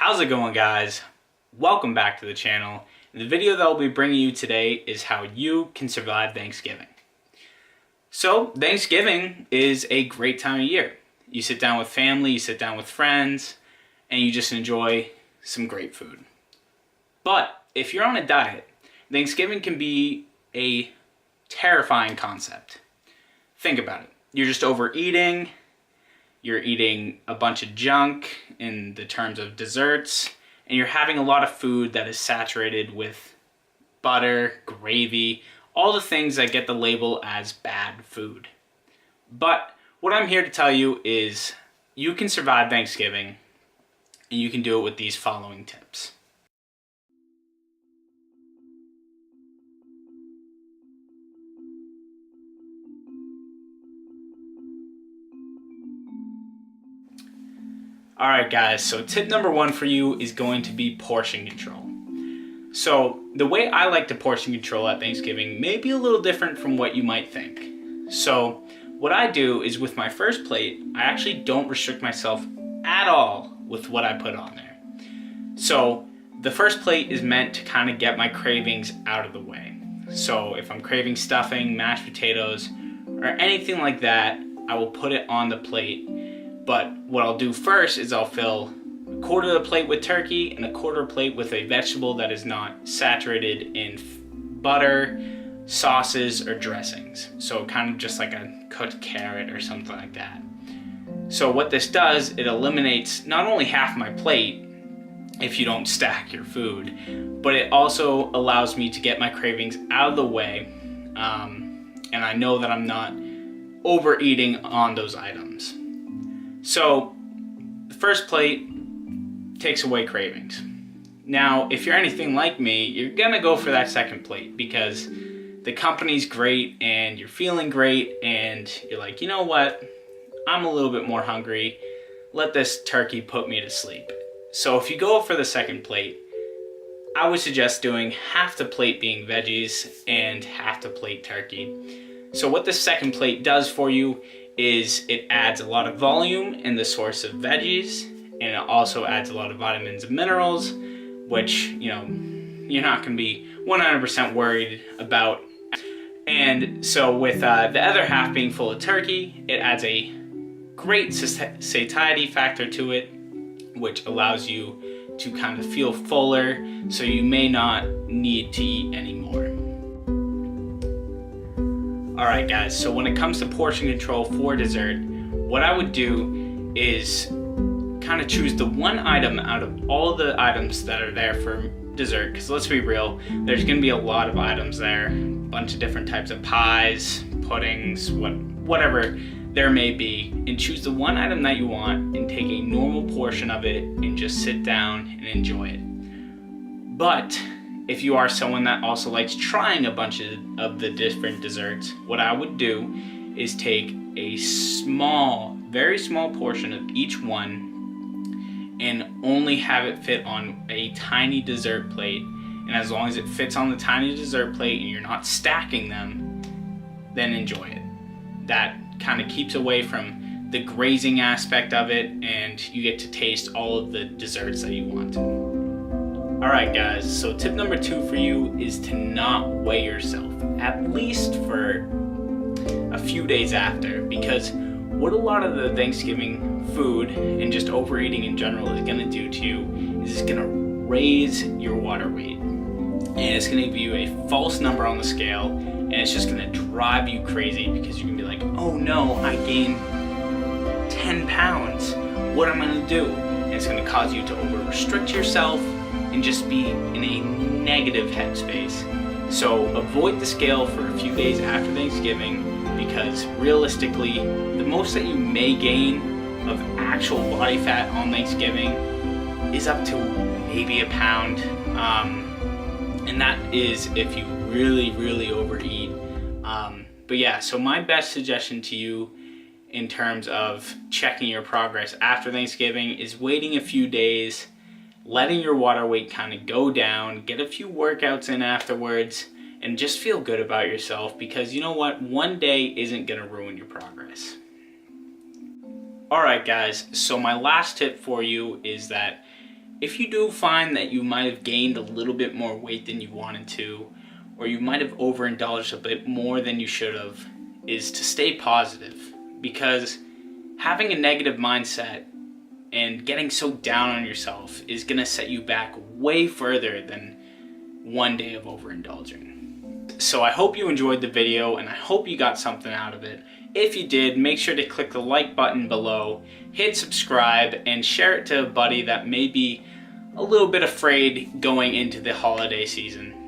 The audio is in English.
How's it going, guys? Welcome back to the channel. The video that I'll be bringing you today is how you can survive Thanksgiving. So Thanksgiving is a great time of year. You sit down with family, you sit down with friends, and you just enjoy some great food. But if you're on a diet, Thanksgiving can be a terrifying concept. Think about it. You're just overeating. You're eating a bunch of junk in the terms of desserts, and you're having a lot of food that is saturated with butter, gravy, all the things that get the label as bad food. But what I'm here to tell you is you can survive Thanksgiving, and you can do it with these following tips. Alright guys, so tip number one for you is going to be portion control. So the way I like to portion control at Thanksgiving may be a little different from what you might think. So what I do is with my first plate, I actually don't restrict myself at all with what I put on there. So the first plate is meant to kind of get my cravings out of the way. So if I'm craving stuffing, mashed potatoes, or anything like that, I will put it on the plate. But what I'll do first is I'll fill a quarter of the plate with turkey and a quarter of the plate with a vegetable that is not saturated in butter, sauces, or dressings. So kind of just like a cooked carrot or something like that. So what this does, it eliminates not only half my plate if you don't stack your food, but it also allows me to get my cravings out of the way. And I know that I'm not overeating on those items. So the first plate takes away cravings. Now, if you're anything like me, you're gonna go for that second plate because the company's great and you're feeling great and you're like, you know what? I'm a little bit more hungry. Let this turkey put me to sleep. So if you go for the second plate, I would suggest doing half the plate being veggies and half the plate turkey. So what this second plate does for you is it adds a lot of volume in the source of veggies, and it also adds a lot of vitamins and minerals, which, you know, you're not going to be 100% worried about. And so with the other half being full of turkey, it adds a great satiety factor to it, which allows you to kind of feel fuller, so you may not need to eat anymore. Alright guys, so when it comes to portion control for dessert, what I would do is kind of choose the one item out of all the items that are there for dessert, because let's be real, there's going to be a lot of items there, a bunch of different types of pies, puddings, whatever there may be, and choose the one item that you want and take a normal portion of it and just sit down and enjoy it. But if you are someone that also likes trying a bunch of the different desserts, what I would do is take a small, very small portion of each one and only have it fit on a tiny dessert plate. And as long as it fits on the tiny dessert plate and you're not stacking them, then enjoy it. That kind of keeps away from the grazing aspect of it, and you get to taste all of the desserts that you want to. Alright guys, so tip number two for you is to not weigh yourself, at least for a few days after, because what a lot of the Thanksgiving food and just overeating in general is going to do to you is it's going to raise your water weight, and it's going to give you a false number on the scale, and it's just going to drive you crazy because you're going to be like, oh no, I gained 10 pounds, what am I going to do? And it's going to cause you to over-restrict yourself and just be in a negative headspace. So avoid the scale for a few days after Thanksgiving, because realistically, the most that you may gain of actual body fat on Thanksgiving is up to maybe a pound. And that is if you really overeat. But yeah, so my best suggestion to you in terms of checking your progress after Thanksgiving is waiting a few days, letting your water weight kind of go down, get a few workouts in afterwards, and just feel good about yourself, because you know what? One day isn't going to ruin your progress. Alright guys, so my last tip for you is that if you do find that you might have gained a little bit more weight than you wanted to, or you might have overindulged a bit more than you should have, is to stay positive. Because having a negative mindset and getting so down on yourself is going to set you back way further than one day of overindulging. So I hope you enjoyed the video, and I hope you got something out of it. If you did, make sure to click the like button below, hit subscribe, and share it to a buddy that may be a little bit afraid going into the holiday season.